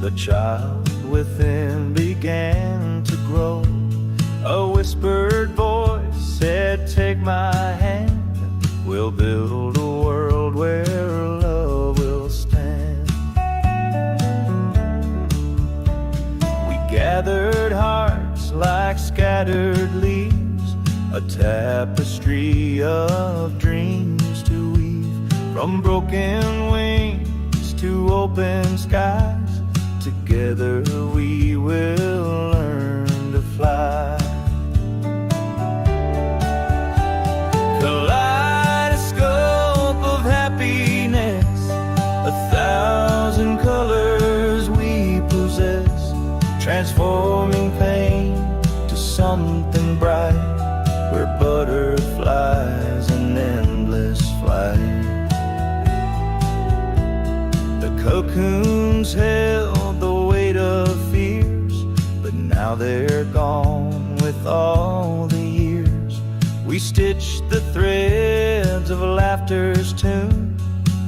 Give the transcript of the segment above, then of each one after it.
The child within began to grow. A whispered voice said, "Take my hand, we'll build a world where love will stand." We gathered hearts like scattered leaves, a tapestry of dreams to weave. From broken wings to open skies, together we will learn to fly. Kaleidoscope of happiness, 1,000 colors we possess, transforming pain to something bright. We're butterflies in endless flight. The cocoons held the weight of fears, but now they're gone with all the years. We stitched the threads of laughter's tune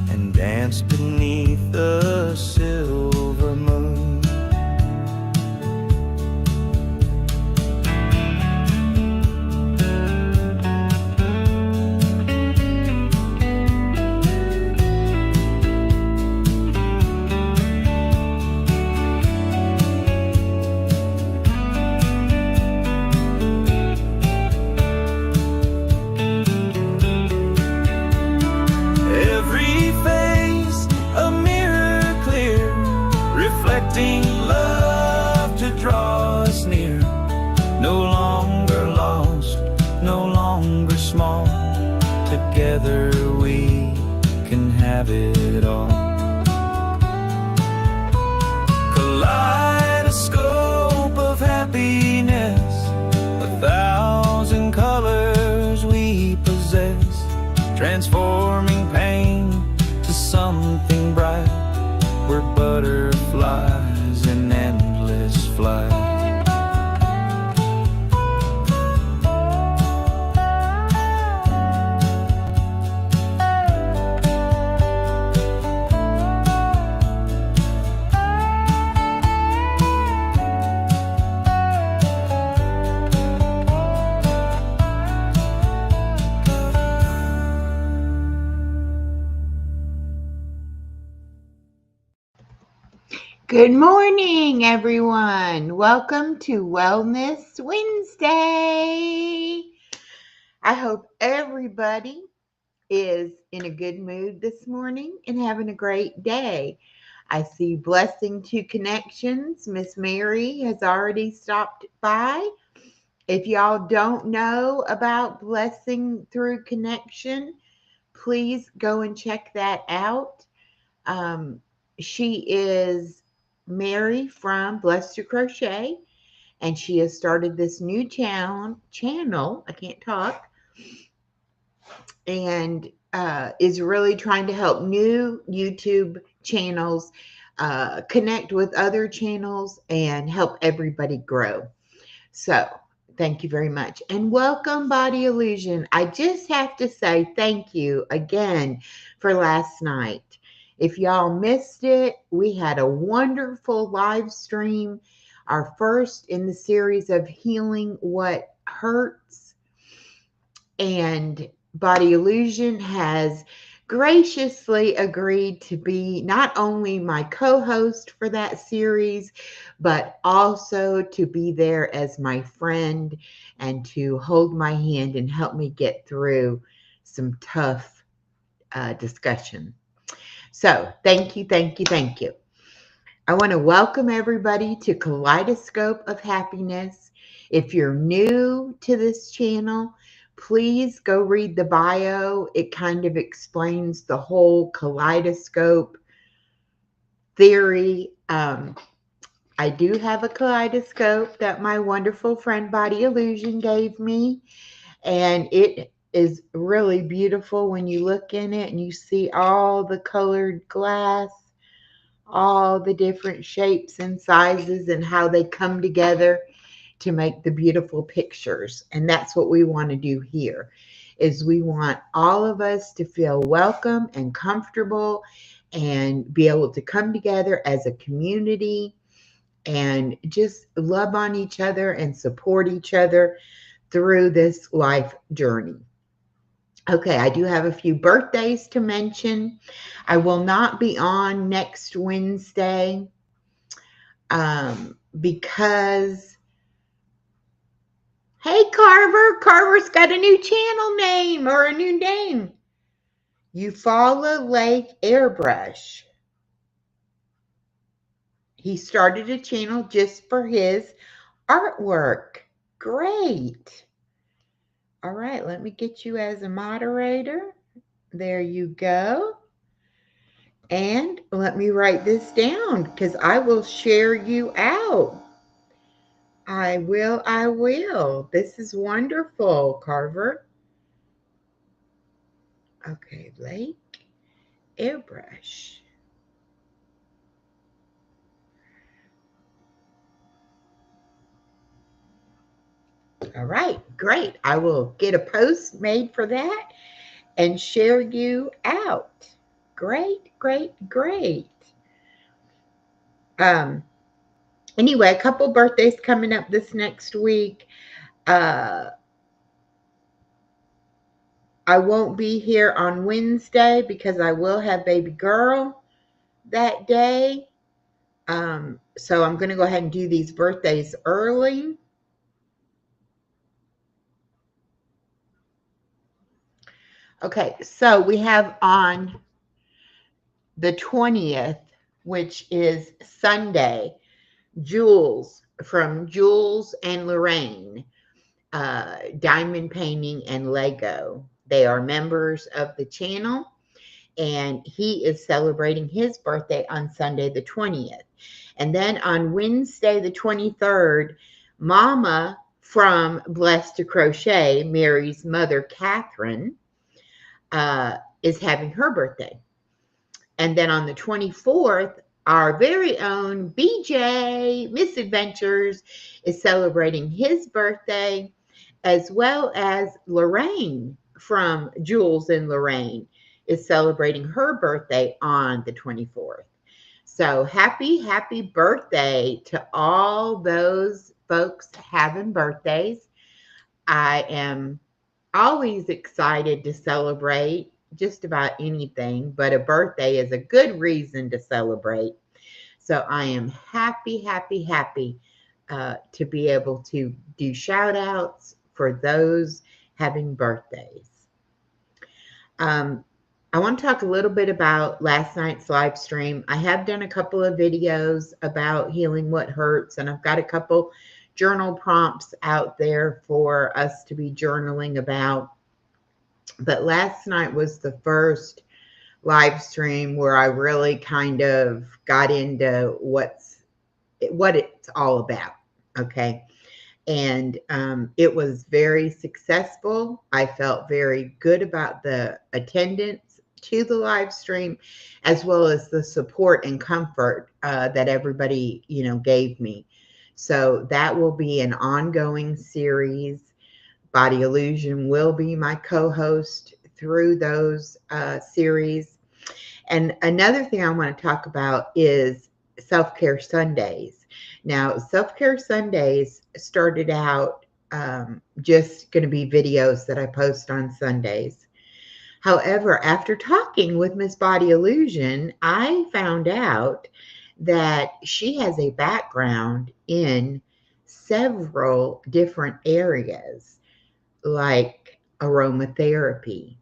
and danced beneath the silver moon. Love to draw us near, no longer lost, no longer small. Together we can have it all. Kaleidoscope of happiness, 1,000 colors we possess, transforming pain to something bright. We're butterflies in endless flight. Good morning, everyone. Welcome to Wellness Wednesday. I hope everybody is in a good mood this morning and having a great day. I see Blessing to Connections. Miss Mary has already stopped by. If y'all don't know about Blessing Through Connection, please go and check that out. She is Mary from Blessed to Crochet, and she has started this new channel. I can't talk. And is really trying to help new YouTube channels connect with other channels and help everybody grow. So thank you very much. And welcome, Body Illusion. I just have to say thank you again for last night. If y'all missed it, we had a wonderful live stream, our first in the series of Healing What Hurts. And Body Illusion has graciously agreed to be not only my co-host for that series, but also to be there as my friend and to hold my hand and help me get through some tough discussion. So thank you, thank you, thank you. I want to welcome everybody to Kaleidoscope of Happiness. If you're new to this channel, please go read the bio. It kind of explains the whole kaleidoscope theory. I do have a kaleidoscope that my wonderful friend Body Illusion gave me, and it is really beautiful when you look in it and you see all the colored glass, all the different shapes and sizes and how they come together to make the beautiful pictures. And that's what we want to do here, is we want all of us to feel welcome and comfortable and be able to come together as a community and just love on each other and support each other through this life journey. Okay, I do have a few birthdays to mention. I will not be on next Wednesday because, hey, Carver's got a new channel name or a new name. Eufaula Lake Airbrush. He started a channel just for his artwork. Great. All right, let me get you as a moderator. There you go. And let me write this down because I will share you out. I will. This is wonderful, Carver. Okay, Lake Airbrush. All right, great. I will get a post made for that and share you out. Great. Anyway, a couple birthdays coming up this next week. I won't be here on Wednesday because I will have baby girl that day. So I'm going to go ahead and do these birthdays early. Okay, so we have on the 20th, which is Sunday, Jules from Jules and Lorraine, diamond painting and Lego. They are members of the channel, and he is celebrating his birthday on Sunday the 20th. And then on Wednesday the 23rd, Mama from Blessed to Crochet, Mary's mother, Catherine, is having her birthday. And then on the 24th, our very own BJ, Misadventures, is celebrating his birthday, as well as Lorraine from Jules and Lorraine is celebrating her birthday on the 24th. So happy birthday to all those folks having birthdays. I am always excited to celebrate just about anything, but a birthday is a good reason to celebrate. So I am happy to be able to do shout outs for those having birthdays. I want to talk a little bit about last night's live stream. I have done a couple of videos about healing what hurts, and I've got a couple journal prompts out there for us to be journaling about. But last night was the first live stream where I really kind of got into what it's all about. Okay. And it was very successful. I felt very good about the attendance to the live stream, as well as the support and comfort that everybody, gave me. So that will be an ongoing series. Body Illusion will be my co-host through those series. And another thing I want to talk about is Self-Care Sundays. Now, Self-Care Sundays started out just going to be videos that I post on Sundays. However, after talking with Miss Body Illusion, I found out that she has a background in several different areas, like aromatherapy,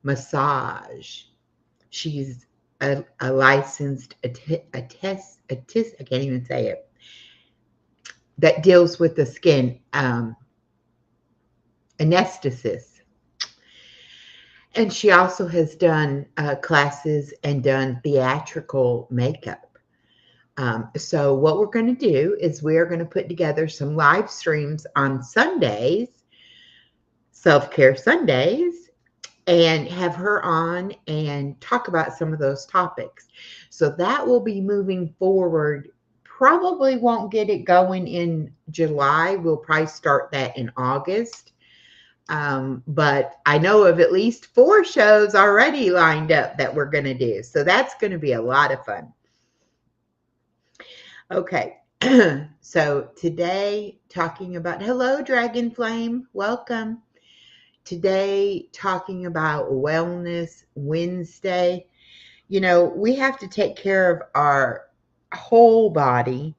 massage. She's a licensed I can't even say it, that deals with the skin, anesthetist. And she also has done classes and done theatrical makeup. So what we're going to do is we're going to put together some live streams on Sundays, Self-Care Sundays, and have her on and talk about some of those topics. So that will be moving forward. Probably won't get it going in July. We'll probably start that in August. But I know of at least 4 shows already lined up that we're going to do. So that's going to be a lot of fun. Okay. So today talking about, hello, Dragon Flame. Welcome. Today talking about Wellness Wednesday. You know, we have to take care of our whole body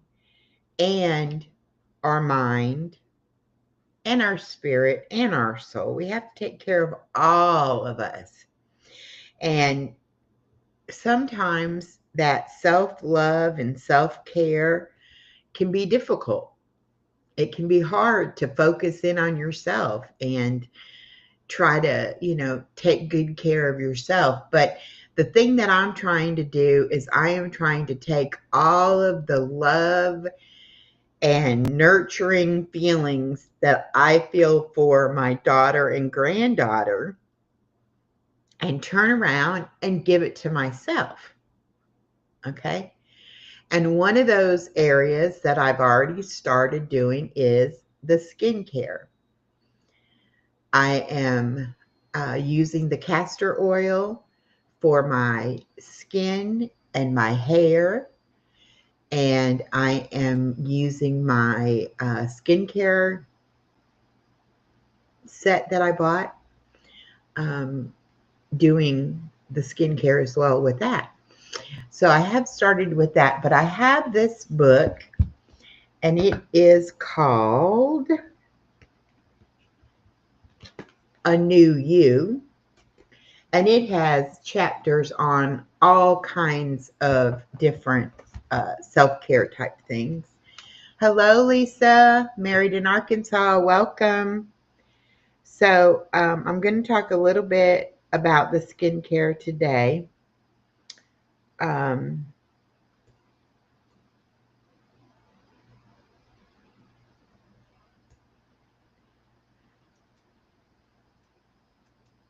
and our mind and our spirit and our soul. We have to take care of all of us. And sometimes that self-love and self-care can be difficult. It can be hard to focus in on yourself and try to, take good care of yourself. But the thing that I'm trying to do is I am trying to take all of the love and nurturing feelings that I feel for my daughter and granddaughter and turn around and give it to myself. Okay. And one of those areas that I've already started doing is the skincare. I am using the castor oil for my skin and my hair. And I am using my skincare set that I bought, doing the skincare as well with that. So I have started with that, but I have this book, and it is called A New You, and it has chapters on all kinds of different self-care type things. Hello, Lisa, married in Arkansas. Welcome. So I'm going to talk a little bit about the skincare today.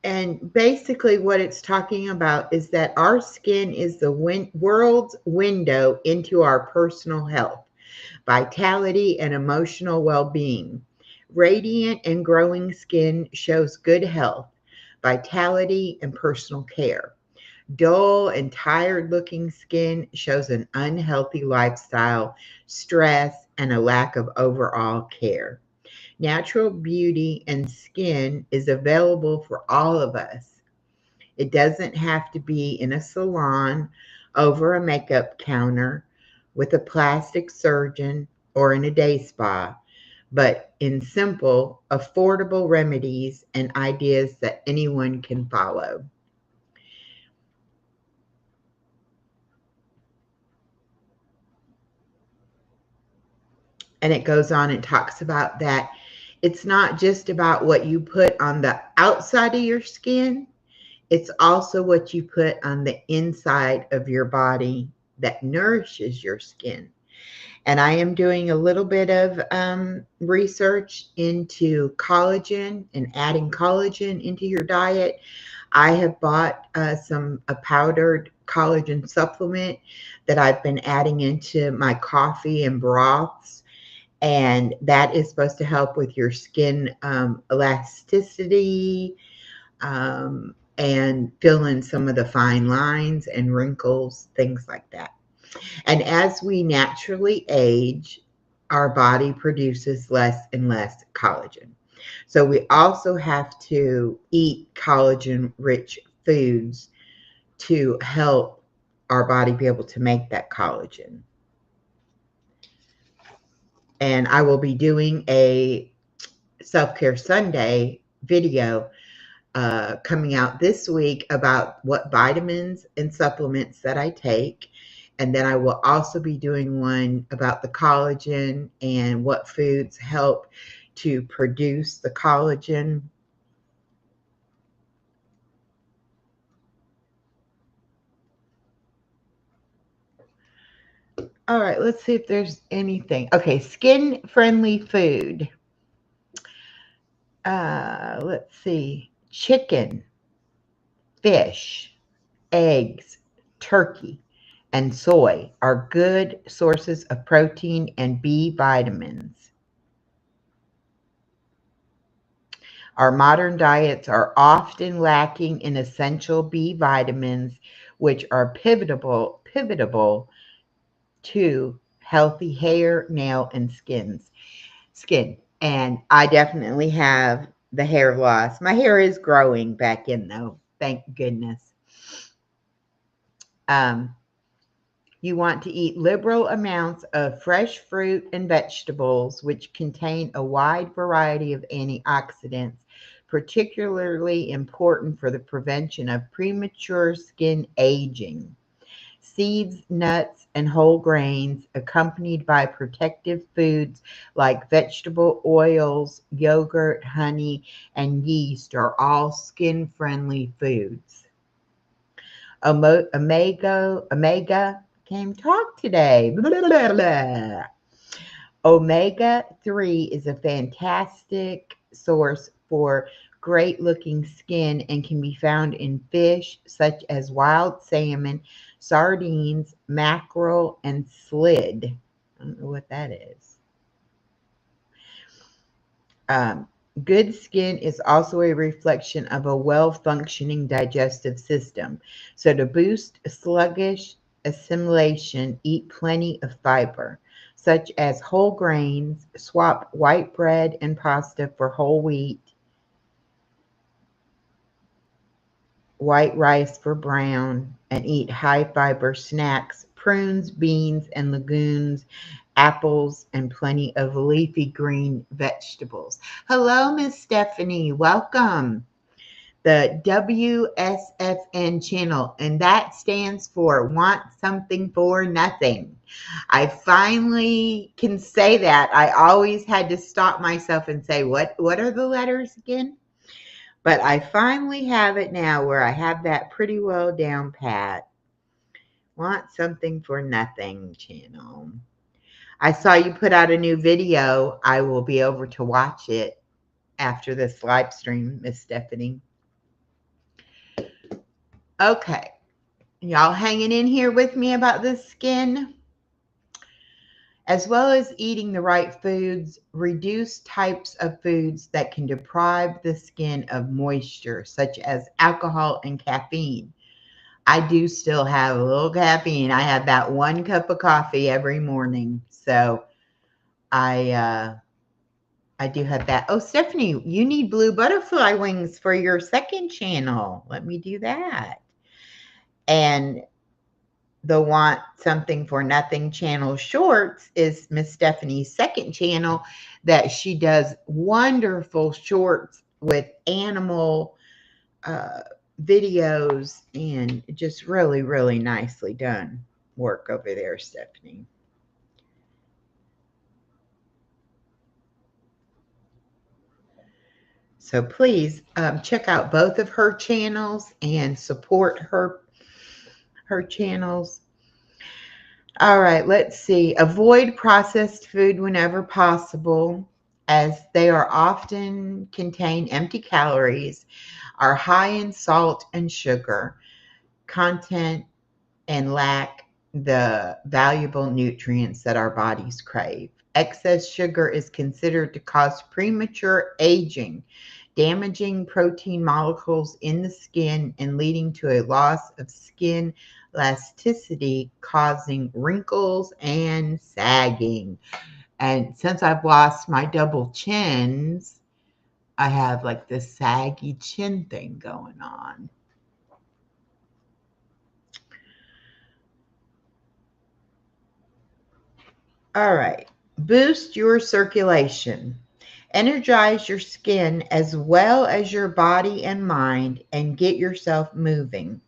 And basically what it's talking about is that our skin is the world's window into our personal health, vitality, and emotional well-being. Radiant and growing skin shows good health, vitality, and personal care. Dull and tired looking skin shows an unhealthy lifestyle, stress, and a lack of overall care. Natural beauty and skin is available for all of us. It doesn't have to be in a salon, over a makeup counter, with a plastic surgeon, or in a day spa, but in simple, affordable remedies and ideas that anyone can follow. And it goes on and talks about that it's not just about what you put on the outside of your skin, it's also what you put on the inside of your body that nourishes your skin. And I am doing a little bit of research into collagen and adding collagen into your diet. I have bought a powdered collagen supplement that I've been adding into my coffee and broths. And that is supposed to help with your skin elasticity, and fill in some of the fine lines and wrinkles, things like that. And as we naturally age, our body produces less and less collagen. So we also have to eat collagen rich foods to help our body be able to make that collagen. And I will be doing a Self-Care Sunday video coming out this week about what vitamins and supplements that I take. And then I will also be doing one about the collagen and what foods help to produce the collagen. All right, let's see if there's anything. Okay, skin-friendly food. Let's see. Chicken, fish, eggs, turkey, and soy are good sources of protein and B vitamins. Our modern diets are often lacking in essential B vitamins, which are pivotal to healthy hair, nail, and skin. And I definitely have the hair loss. My hair is growing back in though. Thank goodness. Um, You want to eat liberal amounts of fresh fruit and vegetables, which contain a wide variety of antioxidants, particularly important for the prevention of premature skin aging. Seeds, nuts, and whole grains, accompanied by protective foods like vegetable oils, yogurt, honey, and yeast, are all skin friendly foods. Omega came talk today. Blah, blah, blah. Omega 3 is a fantastic source for great looking skin and can be found in fish such as wild salmon, sardines, mackerel, and slid. I don't know what that is. Um, Good skin is also a reflection of a well functioning digestive system. So, to boost sluggish assimilation, eat plenty of fiber, such as whole grains, swap white bread and pasta for whole wheat, white rice for brown, and eat high fiber snacks, prunes, beans, and legumes, apples, and plenty of leafy green vegetables. Hello, Miss Stephanie. Welcome. The WSFN channel, and that stands for Want Something for Nothing. I finally can say that. I always had to stop myself and say, what are the letters again? But I finally have it now where I have that pretty well down pat. Want Something for Nothing channel. I saw you put out a new video. I will be over to watch it after this live stream, Miss Stephanie. Okay. Y'all hanging in here with me about the skin? As well as eating the right foods, reduce types of foods that can deprive the skin of moisture, such as alcohol and caffeine. I do still have a little caffeine. I have that 1 cup of coffee every morning. So I do have that. Oh, Stephanie, you need blue butterfly wings for your second channel. Let me do that. And the Want Something for Nothing channel shorts is Miss Stephanie's second channel that she does wonderful shorts with animal videos and just really, really nicely done work over there, Stephanie. So please check out both of her channels and support her channels. All right, let's see. Avoid processed food whenever possible, as they are often contain empty calories, are high in salt and sugar content, and lack the valuable nutrients that our bodies crave. Excess sugar is considered to cause premature aging, damaging protein molecules in the skin and leading to a loss of skin elasticity, causing wrinkles and sagging. And since I've lost my double chins, I have like this saggy chin thing going on. All right. Boost your circulation. Energize your skin as well as your body and mind and get yourself moving.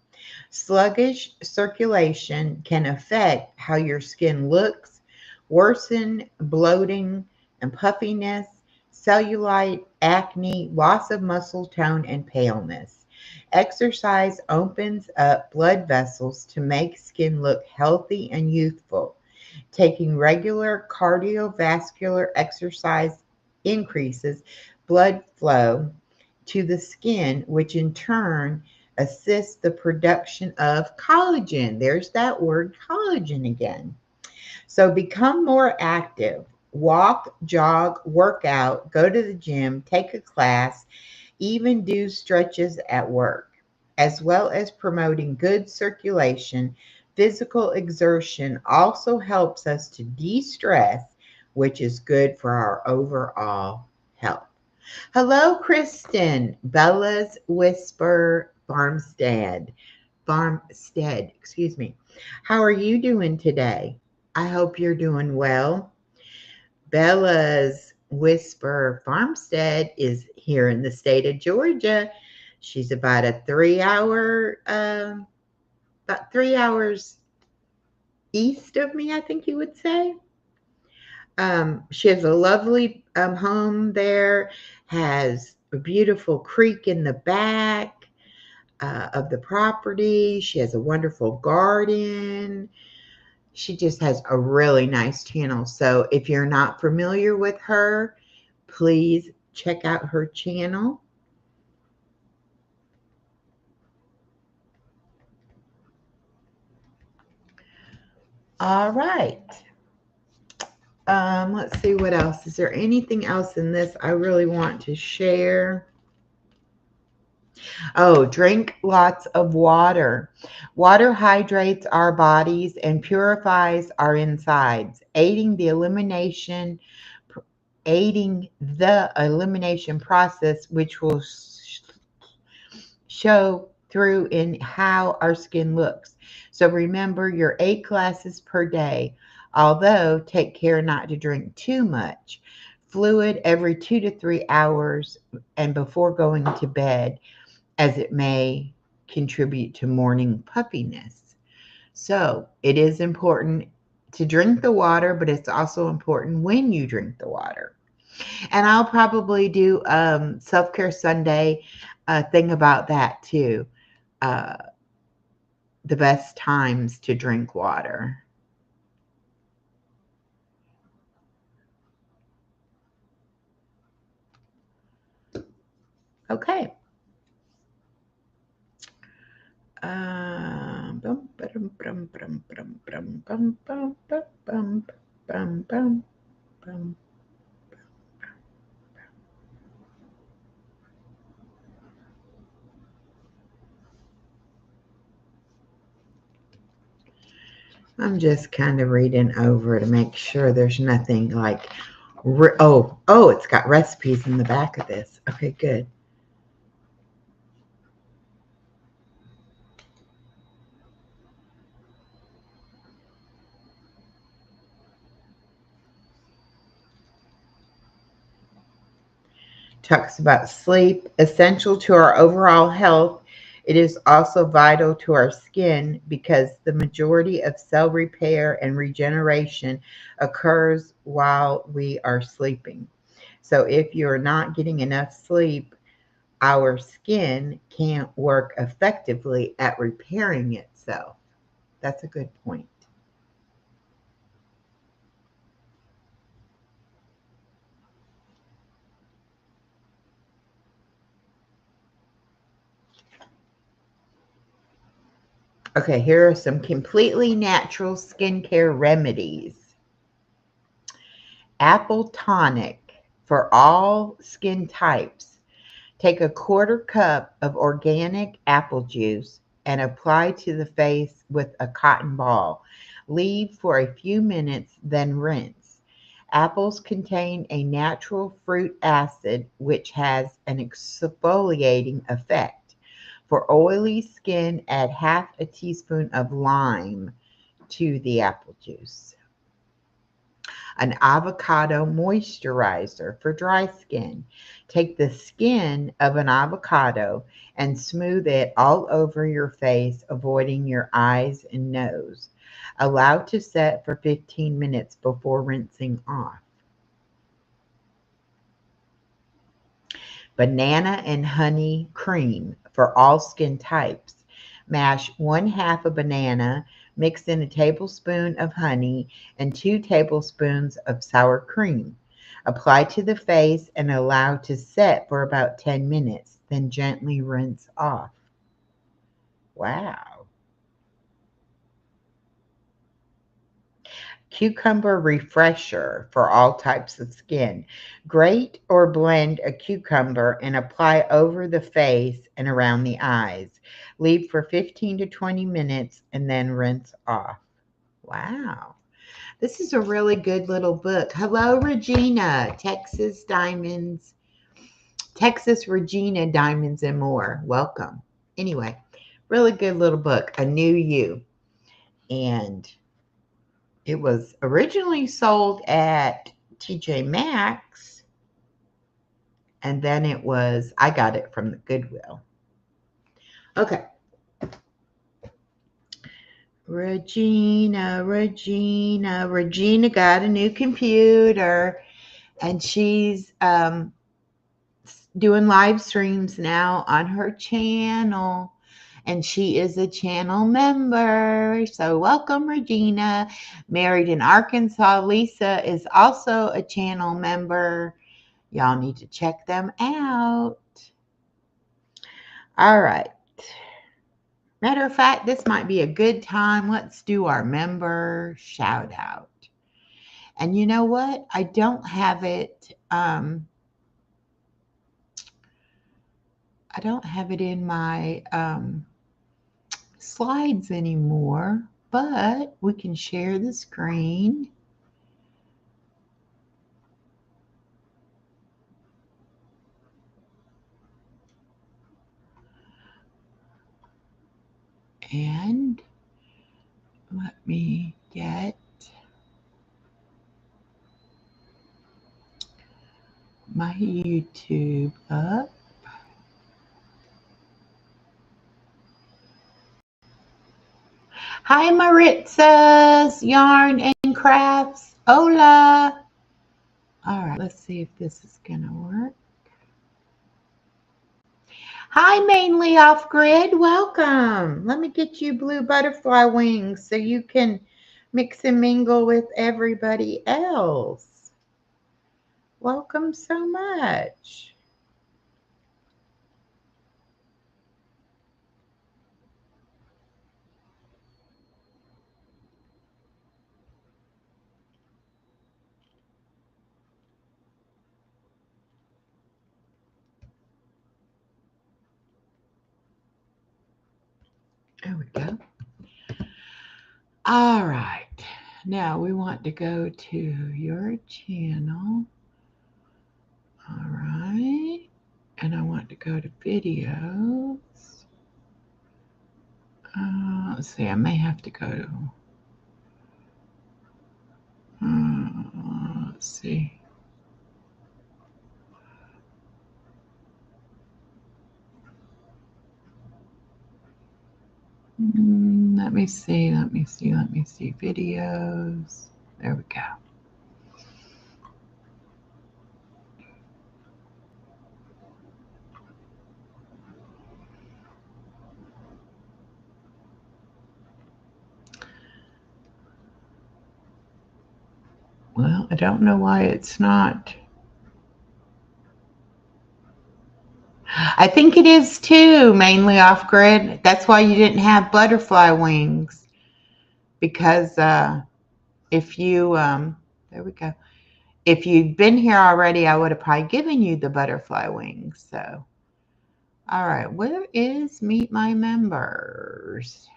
Sluggish circulation can affect how your skin looks, worsen bloating and puffiness, cellulite, acne, loss of muscle tone, and paleness. Exercise opens up blood vessels to make skin look healthy and youthful. Taking regular cardiovascular exercise increases blood flow to the skin, which in turn assists the production of collagen. There's that word collagen again. So become more active. walk, jog, work out, go to the gym, take a class, even do stretches at work, as well as promoting good circulation. Physical exertion also helps us to de stress, which is good for our overall health. Hello, Kristen. Bella's Whisper Farmstead, excuse me. How are you doing today? I hope you're doing well. Bella's Whisper Farmstead is here in the state of Georgia. She's about 3 hours east of me, I think you would say. She has a lovely home there, has a beautiful creek in the back of the property. She has a wonderful garden. She just has a really nice channel. So if you're not familiar with her, please check out her channel. All right. Let's see what else. Is there anything else in this I really want to share? Oh, drink lots of water. Water hydrates our bodies and purifies our insides, aiding the elimination process, which will show through in how our skin looks. So remember your 8 glasses per day, although take care not to drink too much. Fluid every 2 to 3 hours and before going to bed, as it may contribute to morning puffiness. So it is important to drink the water, but it's also important when you drink the water. And I'll probably do self-care Sunday thing about that too. Uh, the best times to drink water. Okay. Bum, ba-dum, bum, bum, bum, bum, bum, bum, bum, bum, bum, bum. I'm just kind of reading over to make sure there's nothing like, it's got recipes in the back of this. Okay, good. Talks about sleep, essential to our overall health. It is also vital to our skin because the majority of cell repair and regeneration occurs while we are sleeping. So if you're not getting enough sleep, our skin can't work effectively at repairing itself. That's a good point. Okay, here are some completely natural skincare remedies. Apple tonic for all skin types. Take a quarter cup of organic apple juice and apply to the face with a cotton ball. Leave for a few minutes, then rinse. Apples contain a natural fruit acid which has an exfoliating effect. For oily skin, add half a teaspoon of lime to the apple juice. An avocado moisturizer for dry skin. Take the skin of an avocado and smooth it all over your face, avoiding your eyes and nose. Allow to set for 15 minutes before rinsing off. Banana and honey cream for all skin types. Mash 1/2 a banana, mix in a tablespoon of honey and 2 tablespoons of sour cream. Apply to the face and allow to set for about 10 minutes, then gently rinse off. Wow. Cucumber refresher for all types of skin. Grate or blend a cucumber and apply over the face and around the eyes. Leave for 15 to 20 minutes and then rinse off. Wow. This is a really good little book. Hello, Regina, Texas Regina Diamonds and More. Welcome. Anyway, really good little book, A New You. And it was originally sold at TJ Maxx, and then I got it from the Goodwill. Okay. Regina got a new computer, and she's doing live streams now on her channel, and she is a channel member. So welcome, Regina. Married in Arkansas, Lisa is also a channel member. Y'all need to check them out. All right. Matter of fact, this might be a good time. Let's do our member shout out. And you know what? I don't have it. I don't have it in my slides anymore, but we can share the screen. And let me get my YouTube up. Hi, Maritza's Yarn and Crafts. Hola. All right, let's see if this is going to work. Hi, Mainly Off Grid. Welcome. Let me get you blue butterfly wings so you can mix and mingle with everybody else. Welcome so much. There we go. All right. Now we want to go to your channel. All right. And I want to go to videos. Let's see. I may have to go to. Let's see. Let me see. Videos. There we go. Well, I don't know why it's not. I think it is too, Mainly Off Grid. That's why you didn't have butterfly wings. Because if you, there we go. If you'd been here already, I would have probably given you the butterfly wings. So, all right, where is Meet My Members?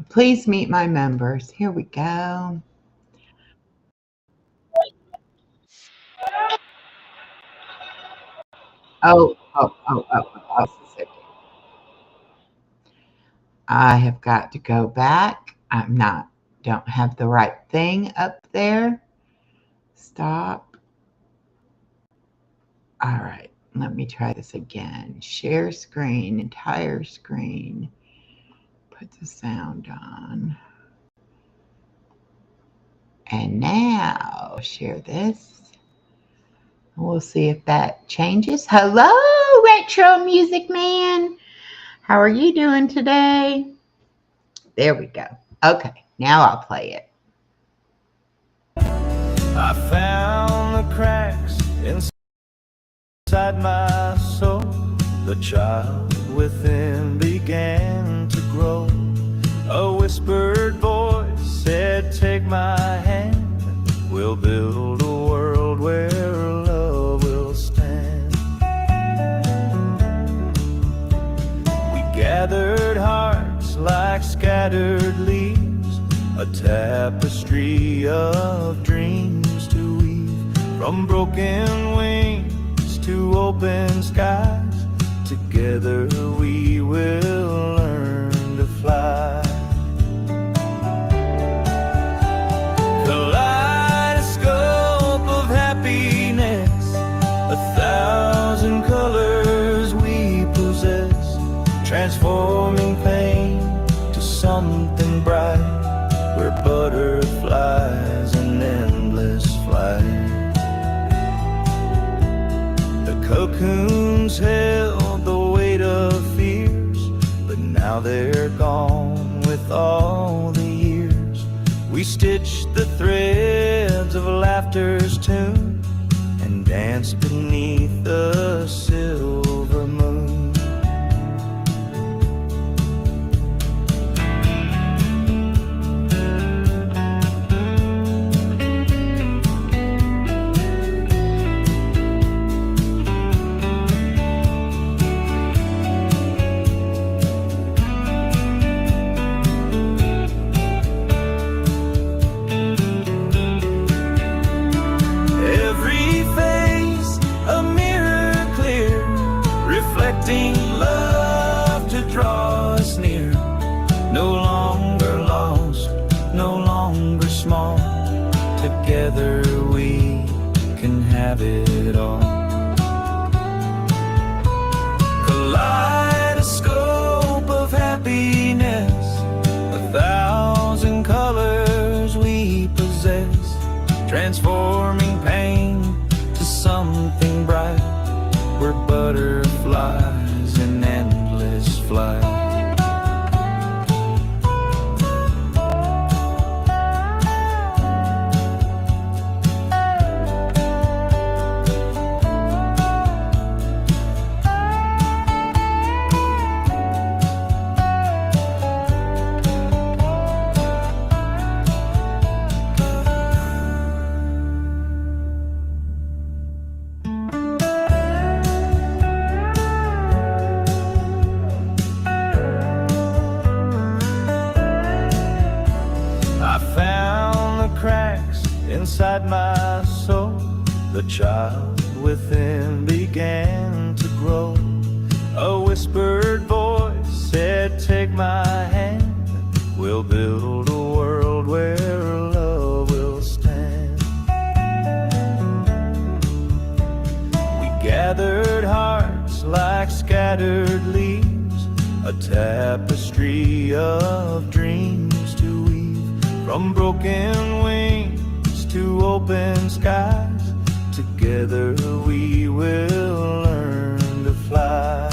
Please meet my members. Here we go. Oh. I have got to go back. Don't have the right thing up there. Stop. All right, let me try this again. Share screen, entire screen. Put the sound on. And now share this. We'll see if that changes. Hello, Retro Music Man. How are you doing today? There we go. Okay, now I'll play it. I found the cracks in Inside my soul, the child within began to grow. A whispered voice said, take my hand, we'll build a world where love will stand. We gathered hearts like scattered leaves, a tapestry of dreams to weave. From broken wings to open skies, together we will learn to fly. Kaleidoscope of happiness, 1,000 colors we possess, transforming pain to something bright. We're butterflies in endless flight. The cocoons held the weight of fears, but now they're gone with all the years. We stitched the threads of laughter's tune and danced beneath the silver moon. Love to draw us near, no longer lost, no longer small. Together we can have it all. Kaleidoscope of happiness, 1,000 colors we possess, transforming pain to something bright. We're butterflies in endless flight. Inside my soul, the child within began to grow. A whispered voice said, take my hand, we'll build a world where love will stand. We gathered hearts like scattered leaves, a tapestry of dreams to weave. From broken wings to open skies, together we will learn to fly.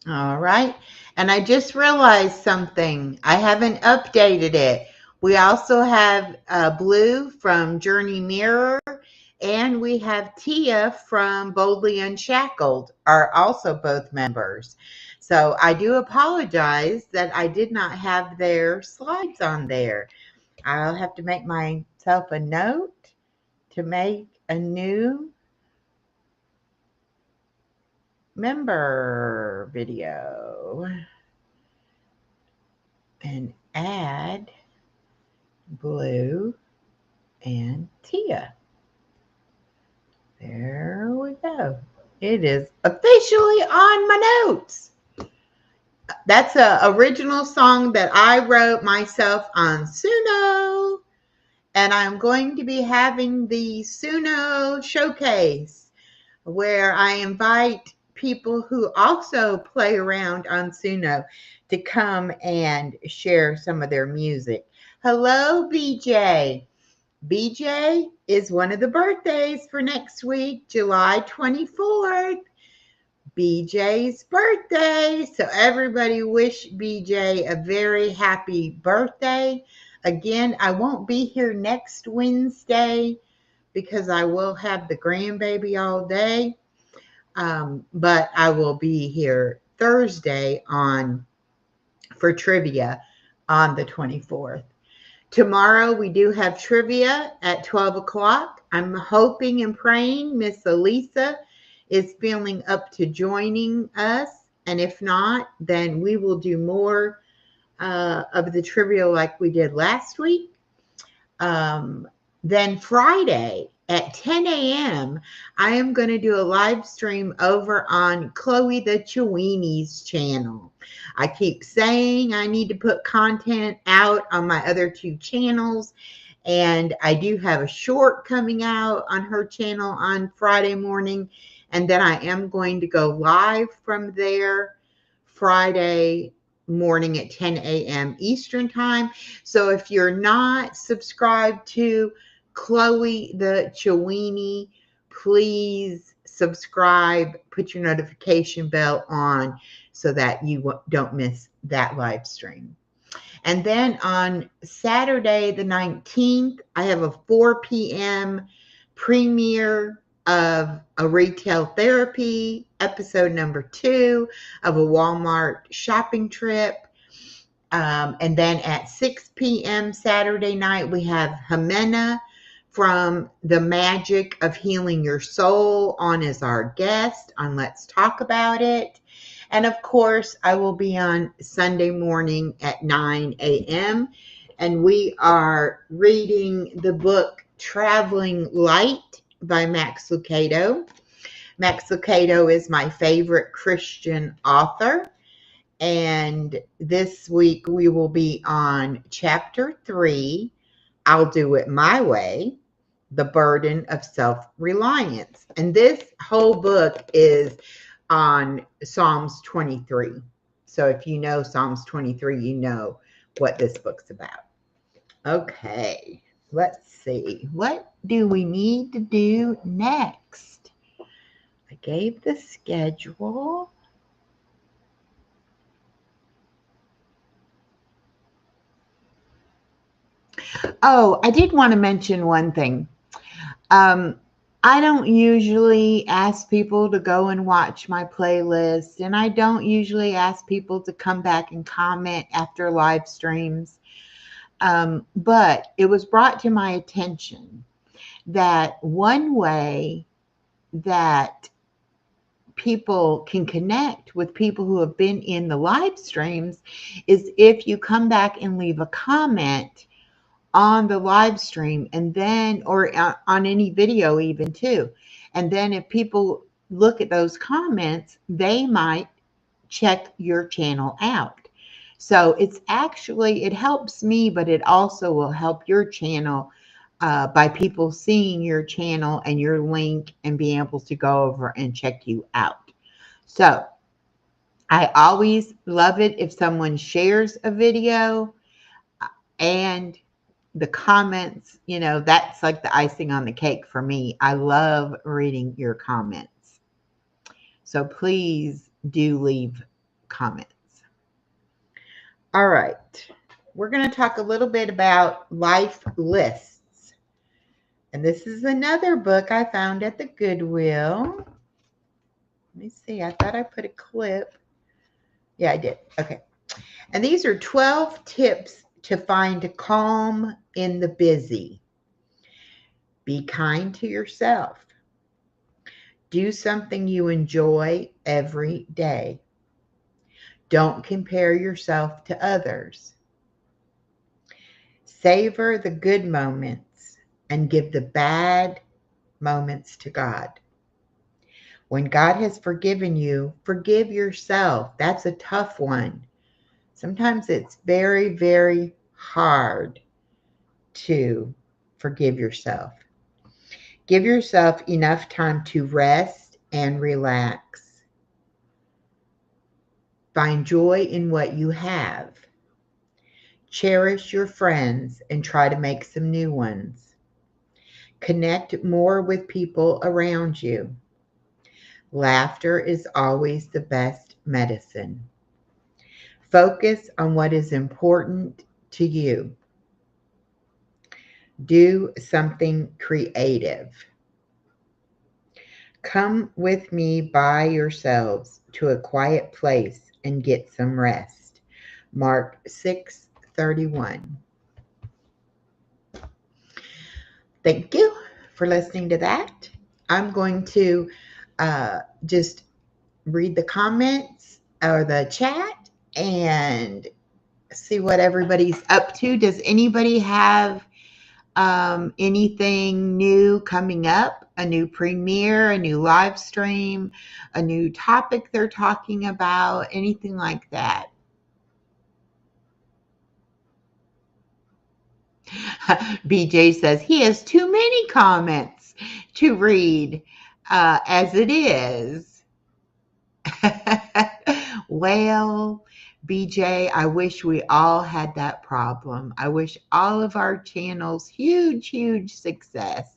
All right. And I just realized something. I haven't updated it. We also have Blue from Journey Mirror, and we have Tia from Boldly Unshackled are also both members. So I do apologize that I did not have their slides on there. I'll have to make myself a note to make a new member video and add Blue and Tia. There we go. It is officially on my notes. That's an original song that I wrote myself on Suno, and I'm going to be having the Suno showcase where I invite people who also play around on Suno to come and share some of their music. Hello, BJ. BJ is one of the birthdays for next week, July 24th. BJ's birthday. So everybody wish BJ a very happy birthday. Again, I won't be here next Wednesday, because I will have the grandbaby all day. But I will be here Thursday for trivia on the 24th. Tomorrow we do have trivia at 12 o'clock. I'm hoping and praying Miss Elisa is feeling up to joining us. And if not, then we will do more of the trivia like we did last week. Then Friday at 10 a.m., I am going to do a live stream over on Khloe the Cheweenie's channel. I keep saying I need to put content out on my other two channels, and I do have a short coming out on her channel on Friday morning, and then I am going to go live from there Friday morning at 10 a.m. Eastern time. So if you're not subscribed to Khloe the Cheweenie, please subscribe, put your notification bell on so that you don't miss that live stream. And then on Saturday the 19th, I have a 4 p.m. premiere of a retail therapy, episode number 2 of a Walmart shopping trip. And then at 6 p.m. Saturday night, we have Jimena from The Magic of Healing Your Soul on as our guest on Let's Talk About It. And of course, I will be on Sunday morning at 9 a.m. And we are reading the book Traveling Light by Max Lucado. Max Lucado is my favorite Christian author. And this week we will be on chapter 3, I'll Do It My Way, The Burden of Self-Reliance. And this whole book is on Psalms 23. So if you know Psalms 23, you know what this book's about. Okay, let's see. What do we need to do next? I gave the schedule. Oh, I did want to mention one thing. I don't usually ask people to go and watch my playlist, and I don't usually ask people to come back and comment after live streams. But it was brought to my attention that one way that people can connect with people who have been in the live streams is if you come back and leave a comment on the live stream, and then or on any video even too. And then if people look at those comments, they might check your channel out. So it helps me, but it also will help your channel by people seeing your channel and your link and being able to go over and check you out. So I always love it if someone shares a video, and the comments, that's like the icing on the cake for me. I love reading your comments. So please do leave comments. All right. We're going to talk a little bit about life lists. And this is another book I found at the Goodwill. Let me see. I thought I put a clip. Yeah, I did. Okay. And these are 12 tips to find calm in the busy. Be kind to yourself. Do something you enjoy every day. Don't compare yourself to others. Savor the good moments and give the bad moments to God. When God has forgiven you, forgive yourself. That's a tough one. Sometimes it's very, very hard to forgive yourself. Give yourself enough time to rest and relax. Find joy in what you have. Cherish your friends and try to make some new ones. Connect more with people around you. Laughter is always the best medicine. Focus on what is important to you. Do something creative. Come with me by yourselves to a quiet place and get some rest. Mark 6:31. Thank you for listening to that. I'm going to just read the comments or the chat and see what everybody's up to. Does anybody have anything new coming up? A new premiere, a new live stream, a new topic they're talking about, anything like that? BJ says he has too many comments to read as it is. Well, BJ, I wish we all had that problem. I wish all of our channels huge, huge success.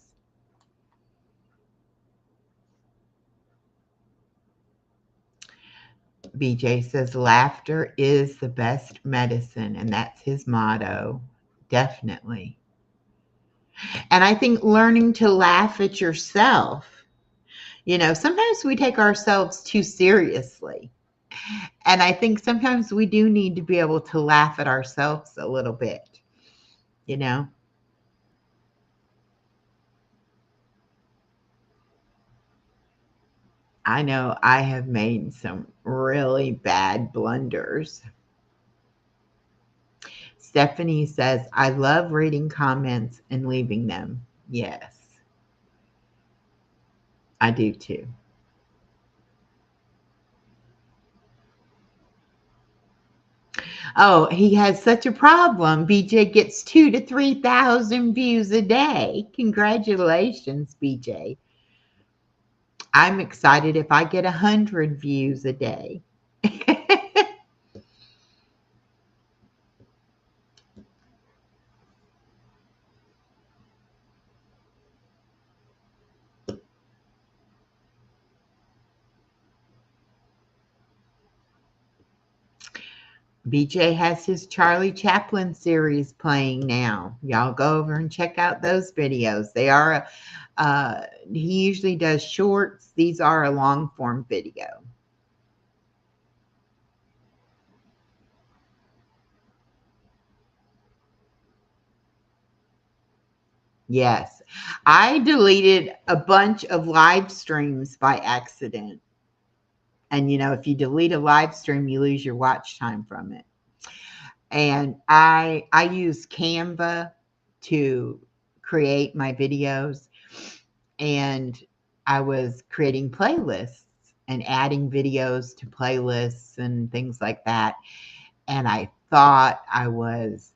BJ says laughter is the best medicine, and that's his motto. Definitely. And I think learning to laugh at yourself, sometimes we take ourselves too seriously. And I think sometimes we do need to be able to laugh at ourselves a little bit, you know? I know I have made some really bad blunders. Stephanie says, I love reading comments and leaving them. Yes, I do too. Oh, he has such a problem. BJ gets 2,000 to 3,000 views a day. Congratulations, BJ. I'm excited if I get 100 views a day. BJ has his Charlie Chaplin series playing now. Y'all go over and check out those videos. They are, he usually does shorts. These are a long form video. Yes. I deleted a bunch of live streams by accident. And if you delete a live stream, you lose your watch time from it. And I use Canva to create my videos, and I was creating playlists and adding videos to playlists and things like that. And I thought I was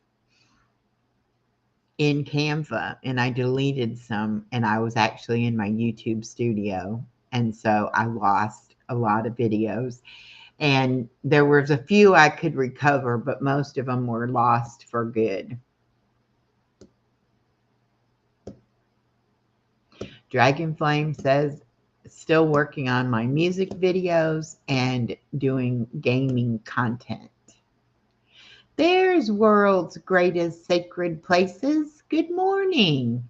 in Canva, and I deleted some, and I was actually in my YouTube studio. And so I lost a lot of videos. And there was a few I could recover, but most of them were lost for good. Dragonflame says, still working on my music videos and doing gaming content. There's world's greatest sacred places. Good morning.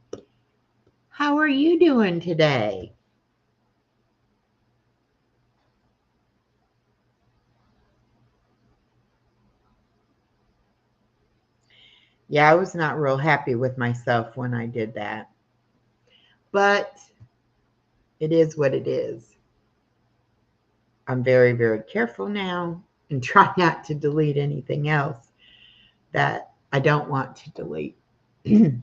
How are you doing today? Yeah, I was not real happy with myself when I did that. But it is what it is. I'm very, very careful now and try not to delete anything else that I don't want to delete. And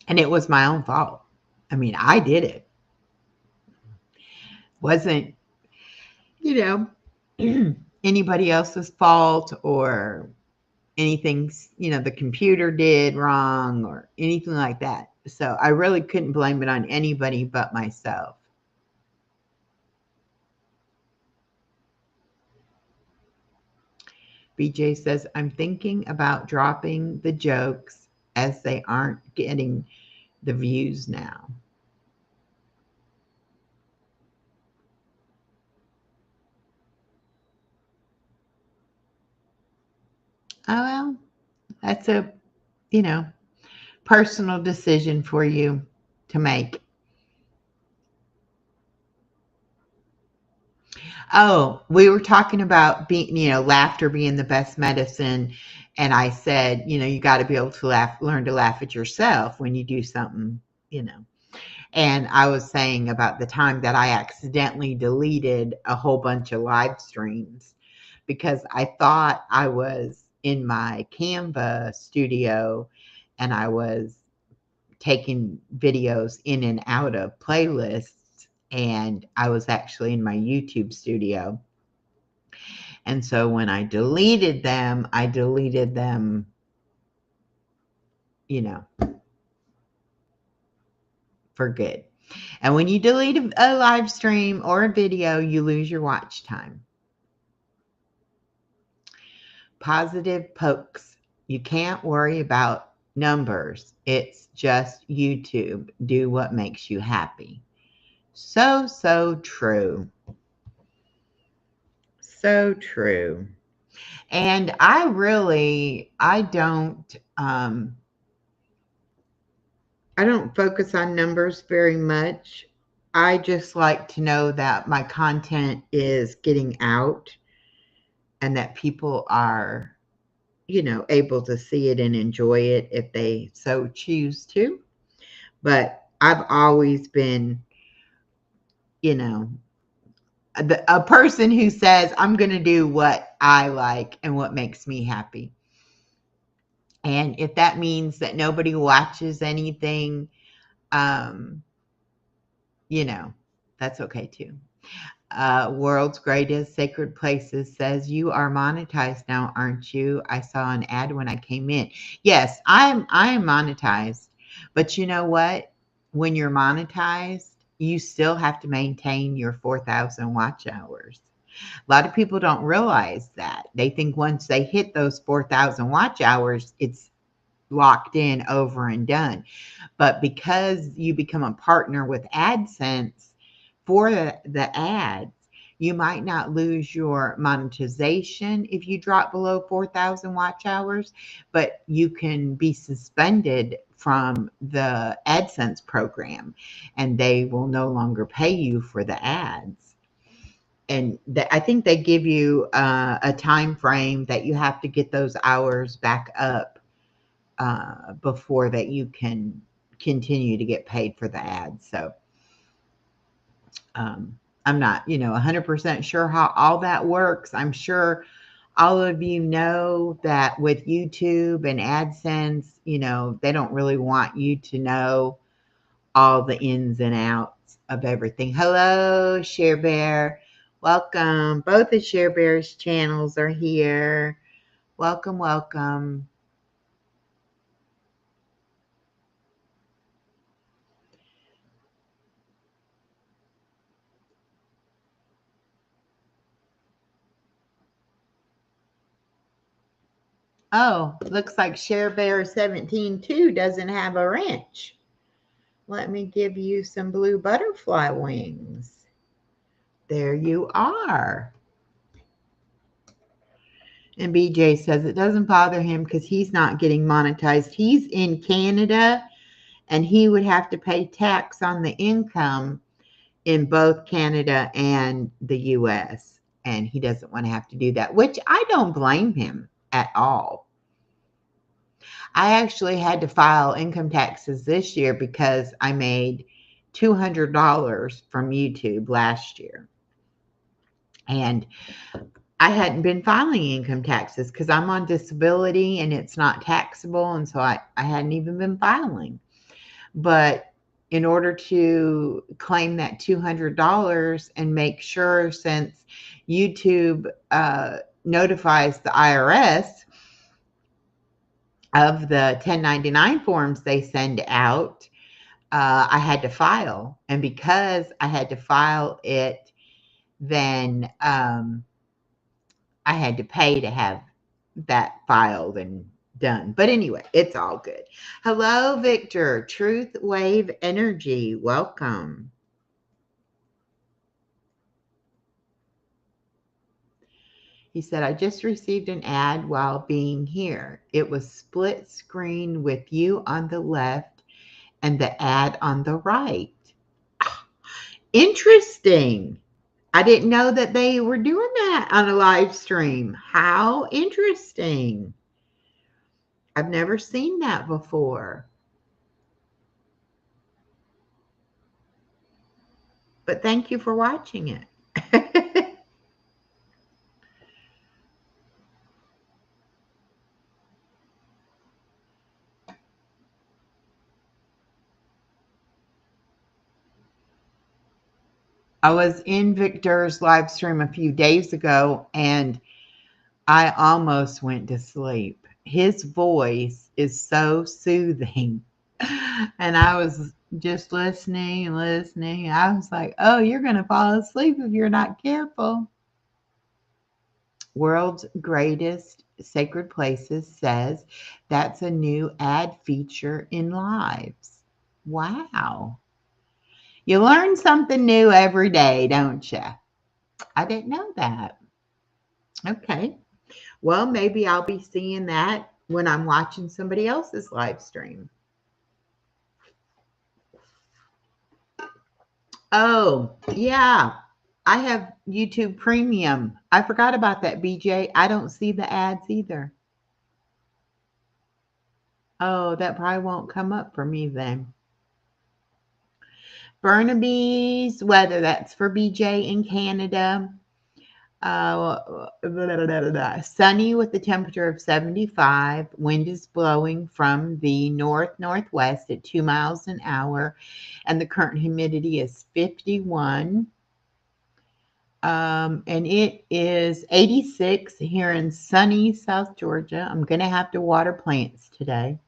it was my own fault. I mean, I did it. Wasn't, anybody else's fault or anything, the computer did wrong or anything like that. So I really couldn't blame it on anybody but myself. BJ says, I'm thinking about dropping the jokes as they aren't getting the views now. Oh, well, that's a, you know, personal decision for you to make. Oh, we were talking about being, laughter being the best medicine. And I said, you got to be able to learn to laugh at yourself when you do something, you know. And I was saying about the time that I accidentally deleted a whole bunch of live streams because I thought I was in my Canva studio and I was taking videos in and out of playlists, and I was actually in my YouTube studio. And so when I deleted them, you know, for good. And when you delete a live stream or a video, you lose your watch time. Positive pokes. You can't worry about numbers. It's just YouTube. Do what makes you happy. So, so true. So true. And I don't focus on numbers very much. I just like to know that my content is getting out and that people are, able to see it and enjoy it if they so choose to. But I've always been, you know, a person who says, I'm going to do what I like and what makes me happy. And if that means that nobody watches anything, um, that's okay too. World's Greatest Sacred Places says, you are monetized now, aren't you? I saw an ad when I came in. Yes, I am monetized. But you know what? When you're monetized, you still have to maintain your 4,000 watch hours. A lot of people don't realize that. They think once they hit those 4,000 watch hours, it's locked in, over and done. But because you become a partner with AdSense for the ads, you might not lose your monetization if you drop below 4,000 watch hours, but you can be suspended from the AdSense program and they will no longer pay you for the ads. And I think they give you a time frame that you have to get those hours back up before that you can continue to get paid for the ads. So I'm not, 100% sure how all that works. I'm sure all of you know that with YouTube and AdSense, they don't really want you to know all the ins and outs of everything. Hello, Share Bear. Welcome. Both of Share Bear's channels are here. Welcome, welcome. Oh, looks like Share Bear 17 too doesn't have a wrench. Let me give you some blue butterfly wings. There you are. And BJ says it doesn't bother him because he's not getting monetized. He's in Canada and he would have to pay tax on the income in both Canada and the US. And he doesn't want to have to do that, which I don't blame him at all. I actually had to file income taxes this year because I made $200 from YouTube last year. And I hadn't been filing income taxes because I'm on disability and it's not taxable. And so I hadn't even been filing. But in order to claim that $200 and make sure, since YouTube notifies the IRS of the 1099 forms they send out, I had to file. And because I had to file it, then I had to pay to have that filed and done. But anyway, it's all good. Hello, Victor. Truth Wave Energy. He said, I just received an ad while being here. It was split screen with you on the left and the ad on the right. Interesting. I didn't know that they were doing that on a live stream. How interesting. I've never seen that before. But thank you for watching it. I was in Victor's live stream a few days ago and I almost went to sleep. His voice is so soothing. And I was just listening and listening. I was like, oh, you're going to fall asleep if you're not careful. World's Greatest Sacred Places says that's a new ad feature in lives. Wow. You learn something new every day, don't you? I didn't know that. Okay. Well, maybe I'll be seeing that when I'm watching somebody else's live stream. Oh, yeah. I have YouTube Premium. I forgot about that, BJ. I don't see the ads either. Oh, that probably won't come up for me then. Burnaby's weather, that's for BJ in Canada. Sunny with the temperature of 75. Wind is blowing from the north-northwest at 2 miles an hour, and the current humidity is 51. And it is 86 here in sunny South Georgia. I'm going to have to water plants today.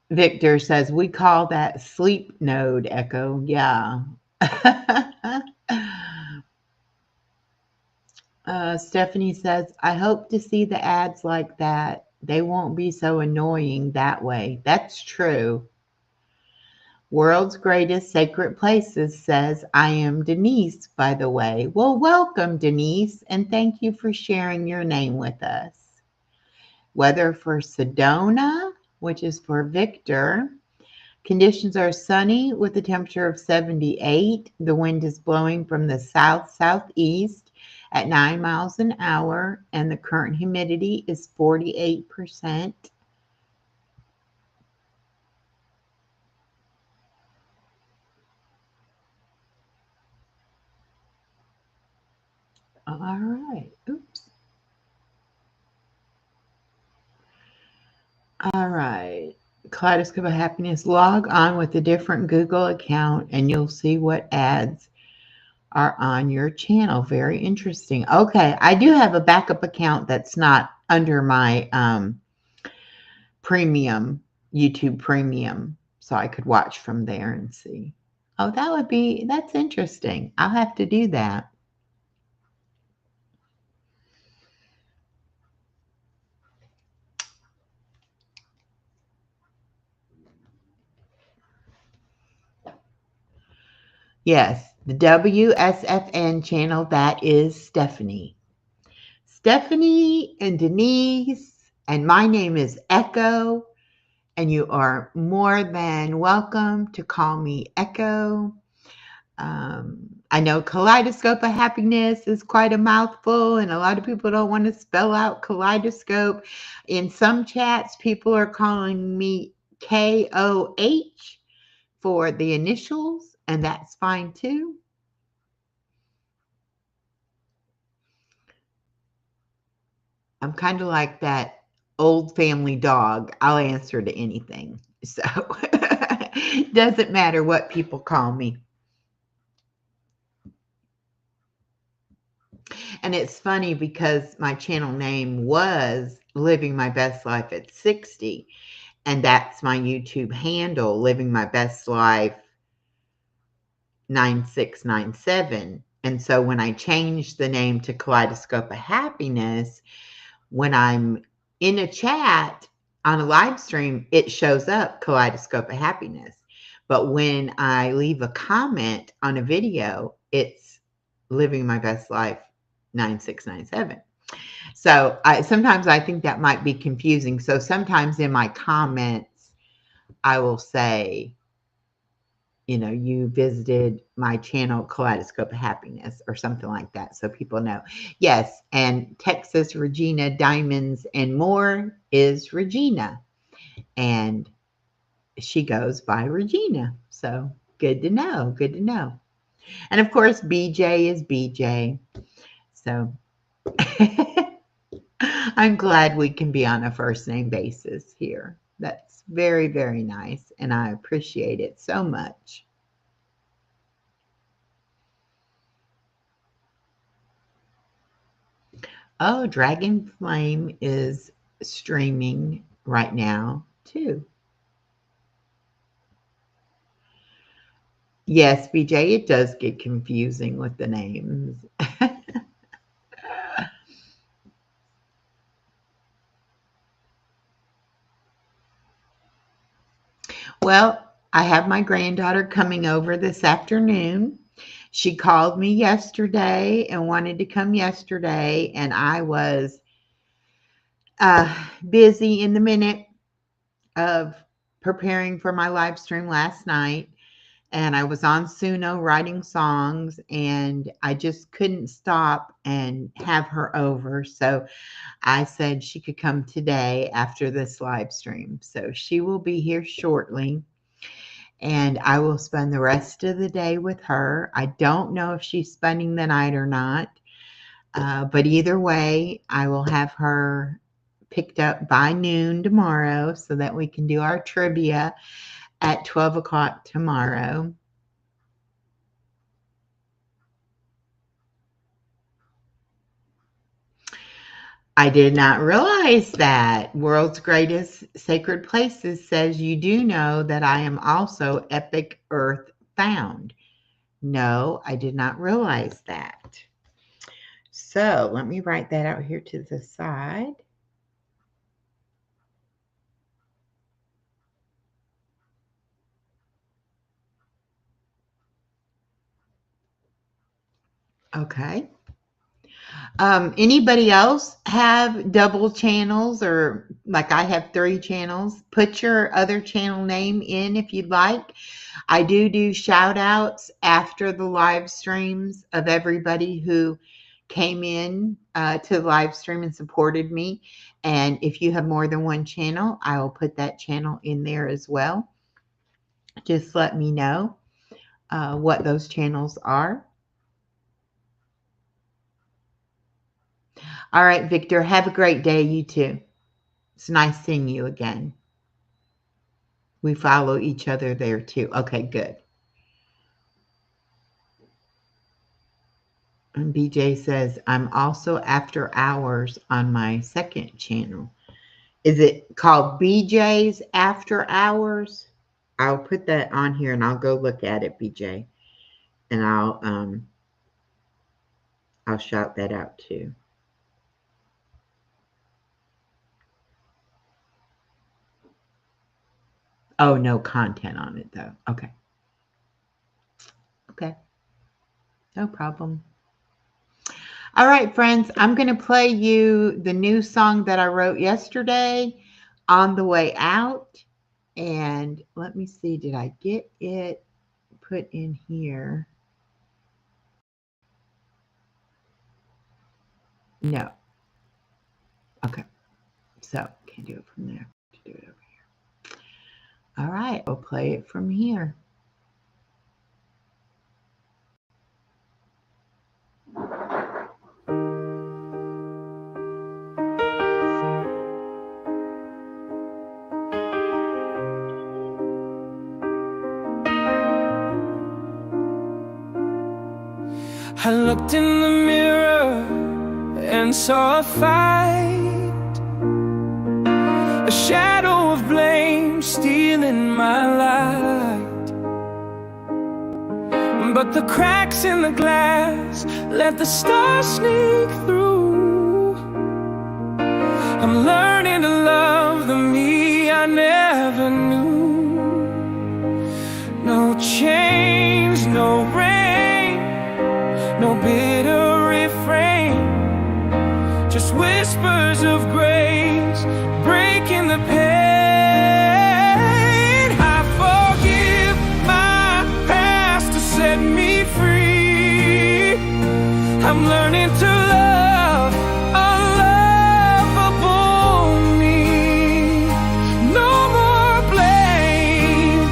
Victor says, we call that sleep node, Echo. Yeah. Stephanie says, I hope to see the ads like that. They won't be so annoying that way. That's true. World's Greatest Sacred Places says, I am Denise, by the way. Well, welcome, Denise, and thank you for sharing your name with us. Weather for Sedona, which is for Victor. Conditions are sunny with a temperature of 78. The wind is blowing from the south-southeast at 9 miles an hour, and the current humidity is 48%. All right. Oops. All right. Kaleidoscope of Happiness. Log on with a different Google account, and you'll see what ads are on your channel. Very interesting. Okay, I do have a backup account that's not under my premium, YouTube premium, so I could watch from there and see. Oh, that's interesting. I'll have to do that. Yes, the WSFN channel, that is Stephanie. Stephanie and Denise, and my name is Echo, and you are more than welcome to call me Echo. I know Kaleidoscope of Happiness is quite a mouthful, and a lot of people don't want to spell out kaleidoscope. In some chats, people are calling me KOH for the initials, and that's fine too. I'm kind of like that old family dog. I'll answer to anything. So it doesn't matter what people call me. And it's funny because my channel name was Living My Best Life at 60. And that's my YouTube handle, Living My Best Life 9697. And so when I changed the name to Kaleidoscope of Happiness, when I'm in a chat on a live stream, it shows up Kaleidoscope of Happiness. But when I leave a comment on a video, it's Living My Best Life 9697. So sometimes I think that might be confusing. So sometimes in my comments, I will say, you visited my channel, Kaleidoscope of Happiness, or something like that, so people know. Yes, and Texas Regina Diamonds and More is Regina, and she goes by Regina. So good to know. Good to know. And of course, BJ is BJ. So I'm glad we can be on a first name basis here. That's very, very nice. And I appreciate it so much. Oh, Dragon Flame is streaming right now too. Yes, BJ, it does get confusing with the names. Well, I have my granddaughter coming over this afternoon. She called me yesterday and wanted to come yesterday, and I was busy in the minute of preparing for my live stream last night. And I was on Suno writing songs, and I just couldn't stop and have her over. So I said she could come today after this live stream. So she will be here shortly, and I will spend the rest of the day with her. I don't know if she's spending the night or not, but either way, I will have her picked up by noon tomorrow so that we can do our trivia at 12 o'clock tomorrow. I did not realize that. World's Greatest Sacred Places says you do know that I am also Epic Earth Found. No, I did not realize that. So let me write that out here to the side. Okay. Anybody else have double channels, or like I have 3 channels? Put your other channel name in if you'd like. I do shout outs after the live streams of everybody who came in to the live stream and supported me. And if you have more than one channel, I will put that channel in there as well. Just let me know what those channels are. All right, Victor, have a great day. You too. It's nice seeing you again. We follow each other there too. Okay, good. And BJ says, I'm also after hours on my second channel. Is it called BJ's After Hours? I'll put that on here and I'll go look at it, BJ. And I'll shout that out too. Oh, no content on it though. Okay. Okay. No problem. All right, friends, I'm going to play you the new song that I wrote yesterday, On the Way Out. And let me see, did I get it put in here? No. Okay. So can't do it from there. Do it over here. All right, I'll play it from here. I looked in the mirror and saw a fight, a shadow of blame stealing my light. But the cracks in the glass let the stars sneak through. I'm learning to love the me I never knew. No chains, no rain, no big whispers of grace, breaking the pain. I forgive my past to set me free. I'm learning to love unlovable me. No more blame,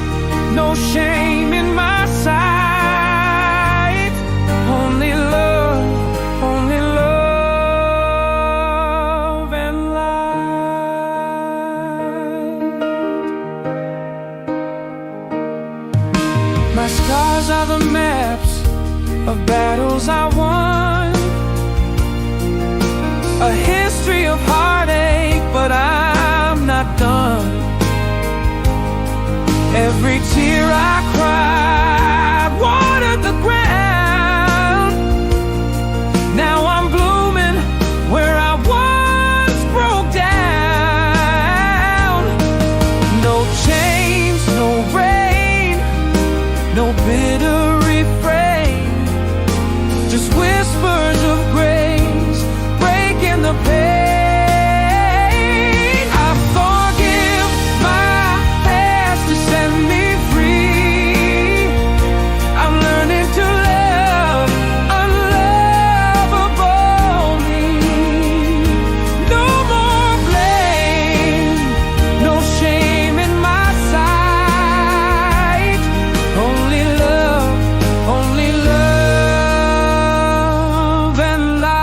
no shame in my sight. Only love and light. My scars are the maps of battles I won. A history of heartache, but I'm not done. Every tear I cried watered the ground. Now I'm blooming where I once broke down. No chains, no rain, no bitter refrain, just whispers of grace breaking the pain. I forgive my past to set me free. I'm learning to love unlovable me. No more blame, no shame in my sight. Only love and light.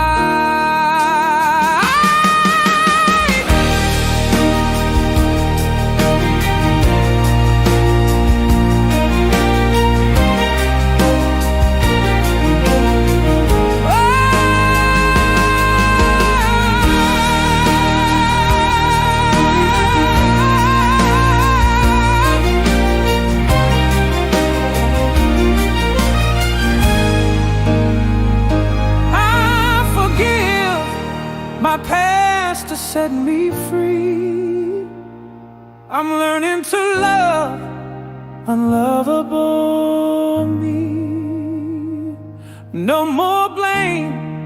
I forgive my past to set me free. I'm learning to love unlovable me. No more blame,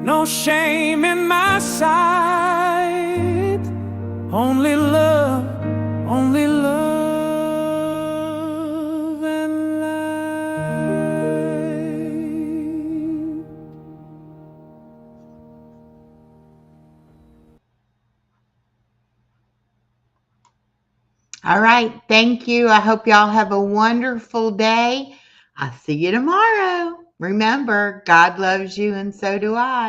no shame in my sight. Only love and light. All right. Thank you. I hope y'all have a wonderful day. I'll see you tomorrow. Remember, God loves you and so do I.